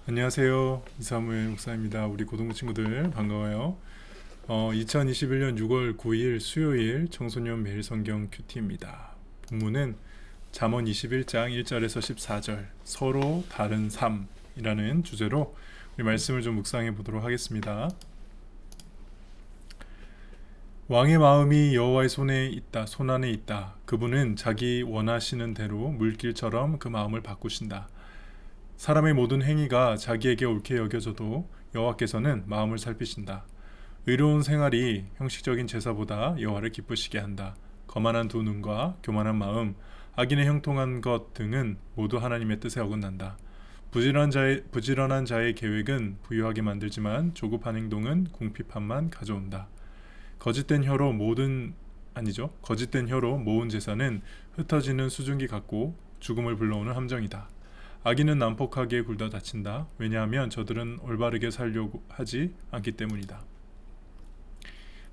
안녕하세요. 이사무엘 목사입니다. 우리 고등부 친구들 반가워요. 2021년 6월 9일 수요일 청소년 매일 성경 큐티입니다. 본문은 잠언 21장 1절에서 14절 서로 다른 삶이라는 주제로 우리 말씀을 좀 묵상해 보도록 하겠습니다. 왕의 마음이 여호와의 손에 있다. 손 안에 있다. 그분은 자기 원하시는 대로 물길처럼 그 마음을 바꾸신다. 사람의 모든 행위가 자기에게 옳게 여겨져도 여호와께서는 마음을 살피신다. 의로운 생활이 형식적인 제사보다 여호와를 기쁘시게 한다. 거만한 두 눈과 교만한 마음, 악인의 형통한 것 등은 모두 하나님의 뜻에 어긋난다. 부지런한 자의 계획은 부유하게 만들지만 조급한 행동은 궁핍함만 가져온다. 거짓된 혀로 모은 재산은 흩어지는 수증기 같고 죽음을 불러오는 함정이다. 악인은 난폭하게 굴다 다친다. 왜냐하면 저들은 올바르게 살려고 하지 않기 때문이다.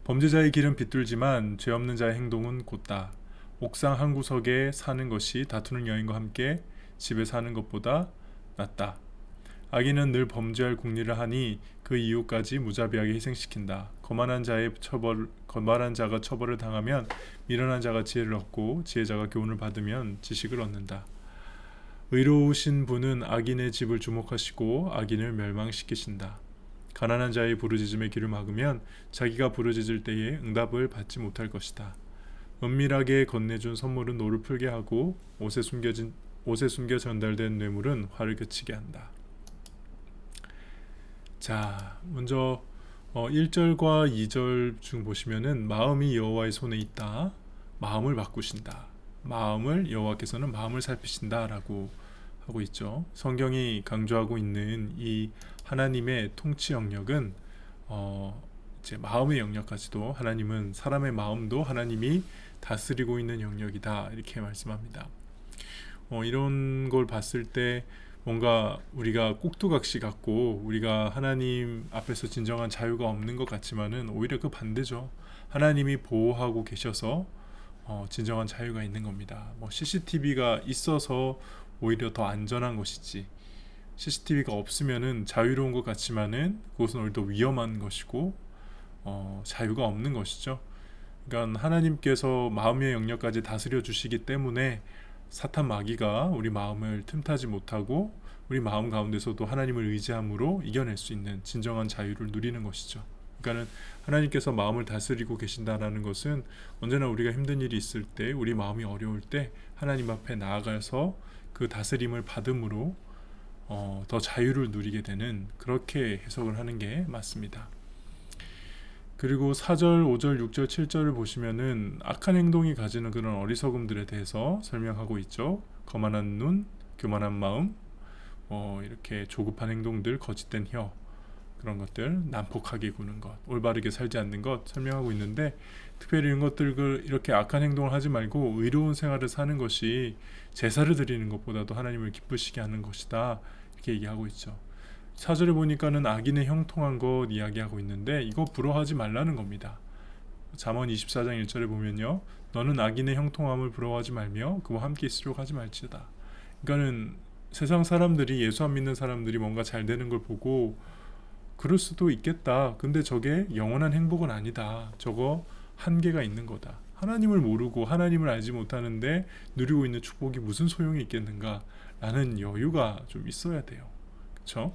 범죄자의 길은 비뚤지만 죄 없는 자의 행동은 곧다. 옥상 한 구석에 사는 것이 다투는 여인과 함께 집에 사는 것보다 낫다. 악인은 늘 범죄할 궁리를 하니 그 이유까지 무자비하게 희생시킨다. 거만한 자가 처벌을 당하면 미련한 자가 지혜를 얻고 지혜자가 교훈을 받으면 지식을 얻는다. 의로우신 분은 악인의 집을 주목하시고 악인을 멸망시키신다. 가난한 자의 부르짖음의 귀를 막으면 자기가 부르짖을 때에 응답을 받지 못할 것이다. 은밀하게 건네준 선물은 노를 풀게 하고 옷에 숨겨 전달된 뇌물은 화를 그치게 한다. 자, 먼저 1절과 2절 중 보시면은 마음이 여호와의 손에 있다. 마음을 바꾸신다. 여호와께서는 마음을 살피신다라고 하고 있죠. 성경이 강조하고 있는 이 하나님의 통치 영역은 이제 마음의 영역까지도 하나님은 사람의 마음도 하나님이 다스리고 있는 영역이다 이렇게 말씀합니다. 이런 걸 봤을 때 뭔가 우리가 꼭두각시 같고 우리가 하나님 앞에서 진정한 자유가 없는 것 같지만은 오히려 그 반대죠. 하나님이 보호하고 계셔서 진정한 자유가 있는 겁니다. CCTV가 있어서 오히려 더 안전한 것이지 CCTV가 없으면은 자유로운 것 같지만은 그것은 오히려 더 위험한 것이고 자유가 없는 것이죠. 그러니까 하나님께서 마음의 영역까지 다스려 주시기 때문에 사탄 마귀가 우리 마음을 틈타지 못하고 우리 마음 가운데서도 하나님을 의지함으로 이겨낼 수 있는 진정한 자유를 누리는 것이죠. 그러니까는 하나님께서 마음을 다스리고 계신다라는 것은 언제나 우리가 힘든 일이 있을 때, 우리 마음이 어려울 때 하나님 앞에 나아가서 그 다스림을 받음으로 더 자유를 누리게 되는, 그렇게 해석을 하는 게 맞습니다. 그리고 4절, 5절, 6절, 7절을 보시면은 악한 행동이 가지는 그런 어리석음들에 대해서 설명하고 있죠. 거만한 눈, 교만한 마음, 이렇게 조급한 행동들, 거짓된 혀, 그런 것들, 난폭하게 구는 것, 올바르게 살지 않는 것 설명하고 있는데, 특별히 이런 것들, 이렇게 악한 행동을 하지 말고 의로운 생활을 사는 것이 제사를 드리는 것보다도 하나님을 기쁘시게 하는 것이다, 이렇게 얘기하고 있죠. 4절에 보니까는 악인의 형통한 것 이야기하고 있는데, 이거 부러워하지 말라는 겁니다. 잠언 24장 1절에 보면요, 너는 악인의 형통함을 부러워하지 말며 그와 함께 있으려고 하지 말지어다. 그러니까는 세상 사람들이, 예수 안 믿는 사람들이 뭔가 잘 되는 걸 보고 그럴 수도 있겠다. 근데 저게 영원한 행복은 아니다. 저거 한계가 있는 거다. 하나님을 모르고 하나님을 알지 못하는데 누리고 있는 축복이 무슨 소용이 있겠는가 라는 여유가 좀 있어야 돼요. 그렇죠?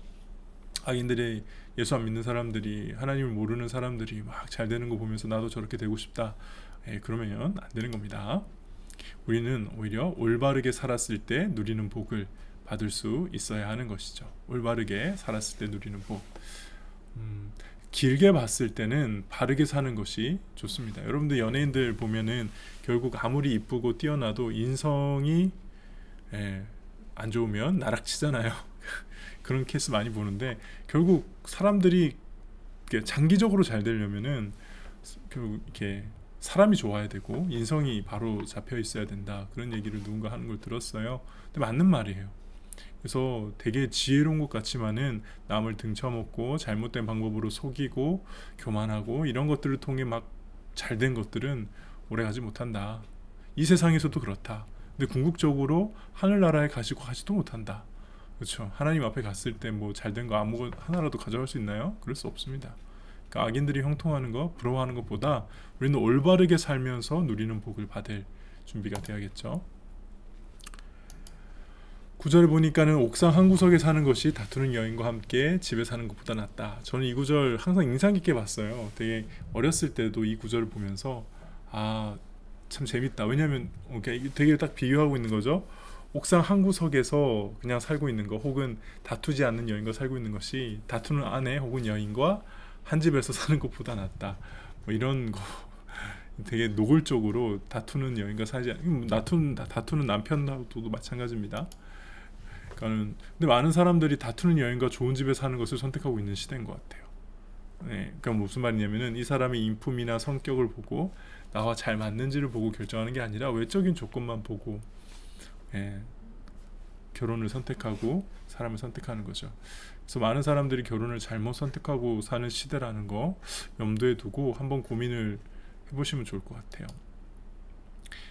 악인들이, 예수 안 믿는 사람들이, 하나님을 모르는 사람들이 막 잘 되는 거 보면서 나도 저렇게 되고 싶다, 그러면 안 되는 겁니다. 우리는 오히려 올바르게 살았을 때 누리는 복을 받을 수 있어야 하는 것이죠. 올바르게 살았을 때 누리는 복. 길게 봤을 때는 바르게 사는 것이 좋습니다. 여러분들 연예인들 보면은 결국 아무리 이쁘고 뛰어나도 인성이 안 좋으면 나락치잖아요. 그런 케이스 많이 보는데, 결국 사람들이 장기적으로 잘 되려면은 결국 이렇게 사람이 좋아야 되고 인성이 바로 잡혀 있어야 된다, 그런 얘기를 누군가 하는 걸 들었어요. 근데 맞는 말이에요. 그래서 되게 지혜로운 것 같지만은 남을 등쳐먹고 잘못된 방법으로 속이고 교만하고 이런 것들을 통해 막 잘된 것들은 오래가지 못한다. 이 세상에서도 그렇다. 근데 궁극적으로 하늘나라에 가지도 못한다. 그렇죠. 하나님 앞에 갔을 때 뭐 잘된 거 아무거 하나라도 가져갈 수 있나요? 그럴 수 없습니다. 그러니까 악인들이 형통하는 거, 부러워하는 것보다 우리는 올바르게 살면서 누리는 복을 받을 준비가 돼야겠죠. 9절 보니까는 옥상 한 구석에 사는 것이 다투는 여인과 함께 집에 사는 것보다 낫다. 저는 이 구절 항상 인상 깊게 봤어요. 되게 어렸을 때도 이 구절을 보면서 참 재밌다. 왜냐하면 되게 딱 비교하고 있는 거죠. 옥상 한 구석에서 그냥 살고 있는 거, 혹은 다투지 않는 여인과 살고 있는 것이 다투는 아내 혹은 여인과 한 집에서 사는 것보다 낫다. 뭐 이런 거 되게 노골적으로 다투는 여인과 살지 다투는 남편도 마찬가지입니다. 그러니까는 근데 많은 사람들이 다투는 여인과 좋은 집에 사는 것을 선택하고 있는 시대인 것 같아요. 네, 그러니까 무슨 말이냐면은 이 사람의 인품이나 성격을 보고 나와 잘 맞는지를 보고 결정하는 게 아니라 외적인 조건만 보고 결혼을 선택하고 사람을 선택하는 거죠. 그래서 많은 사람들이 결혼을 잘못 선택하고 사는 시대라는 거 염두에 두고 한번 고민을 해보시면 좋을 것 같아요.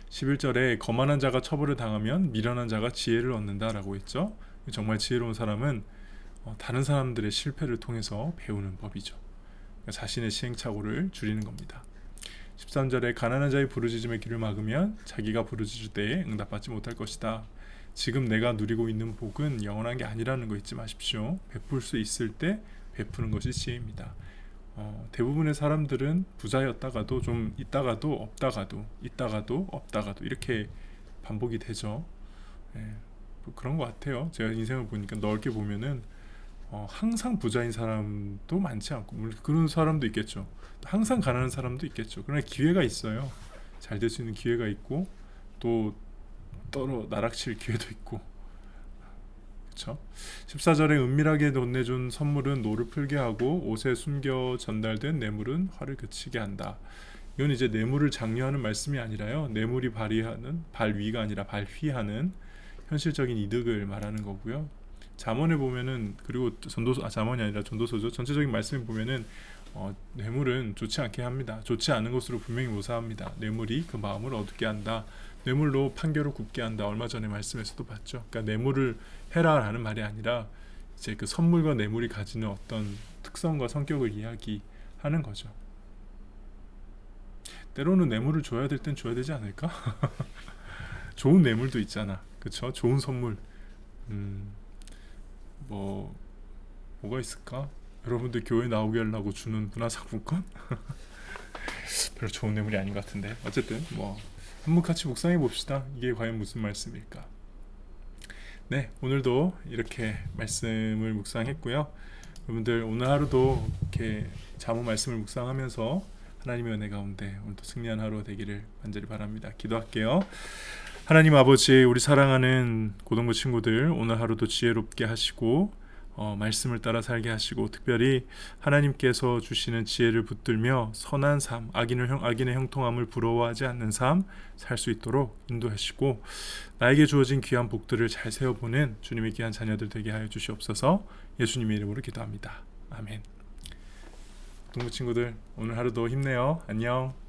11절에 거만한 자가 처벌을 당하면 미련한 자가 지혜를 얻는다라고 했죠. 정말 지혜로운 사람은 다른 사람들의 실패를 통해서 배우는 법이죠. 그러니까 자신의 시행착오를 줄이는 겁니다. 13절에 가난한 자의 부르짖음의 길을 막으면 자기가 부르짖을 때에 응답받지 못할 것이다. 지금 내가 누리고 있는 복은 영원한 게 아니라는 거 잊지 마십시오. 베풀 수 있을 때 베푸는 것이 지혜입니다. 대부분의 사람들은 부자였다가도 좀 있다가도 있다가도 없다가도 이렇게 반복이 되죠. 뭐 그런 것 같아요. 제가 인생을 보니까 넓게 보면은 항상 부자인 사람도 많지 않고, 물론 그런 사람도 있겠죠. 항상 가난한 사람도 있겠죠. 그러나 기회가 있어요. 잘 될 수 있는 기회가 있고 또 나락칠 기회도 있고. 그렇죠? 14절에 은밀하게 건네준 선물은 노를 풀게 하고 옷에 숨겨 전달된 뇌물은 화를 그치게 한다. 이건 이제 뇌물을 장려하는 말씀이 아니라요, 뇌물이 발휘하는 발위가 아니라 발휘하는 현실적인 이득을 말하는 거고요. 잠언에 보면은, 그리고 잠언이 아니라 전도서죠. 전체적인 말씀에 보면은 뇌물은 좋지 않게 합니다. 좋지 않은 것으로 분명히 묘사합니다. 뇌물이 그 마음을 어둡게 한다. 뇌물로 판결을 굽게 한다. 얼마 전에 말씀에서도 봤죠. 그러니까 뇌물을 해라라는 말이 아니라 이제 그 선물과 뇌물이 가지는 어떤 특성과 성격을 이야기하는 거죠. 때로는 뇌물을 줘야 될 땐 줘야 되지 않을까? 좋은 뇌물도 있잖아. 그렇죠? 좋은 선물. 뭐가 있을까? 여러분들 교회 나오게 하려고 주는 문화상품권? 별로 좋은 뇌물이 아닌 것 같은데. 어쨌든 한번 같이 묵상해 봅시다. 이게 과연 무슨 말씀일까? 네, 오늘도 이렇게 말씀을 묵상했고요. 여러분들 오늘 하루도 이렇게 잠언 말씀을 묵상하면서 하나님의 은혜 가운데 오늘도 승리한 하루가 되기를 간절히 바랍니다. 기도할게요. 하나님 아버지, 우리 사랑하는 고등부 친구들 오늘 하루도 지혜롭게 하시고 말씀을 따라 살게 하시고, 특별히 하나님께서 주시는 지혜를 붙들며 선한 삶, 악인의 형통함을 부러워하지 않는 삶 살 수 있도록 인도하시고, 나에게 주어진 귀한 복들을 잘 세워보는 주님의 귀한 자녀들 되게 하여 주시옵소서. 예수님의 이름으로 기도합니다. 아멘. 동부 친구들 오늘 하루도 힘내요. 안녕.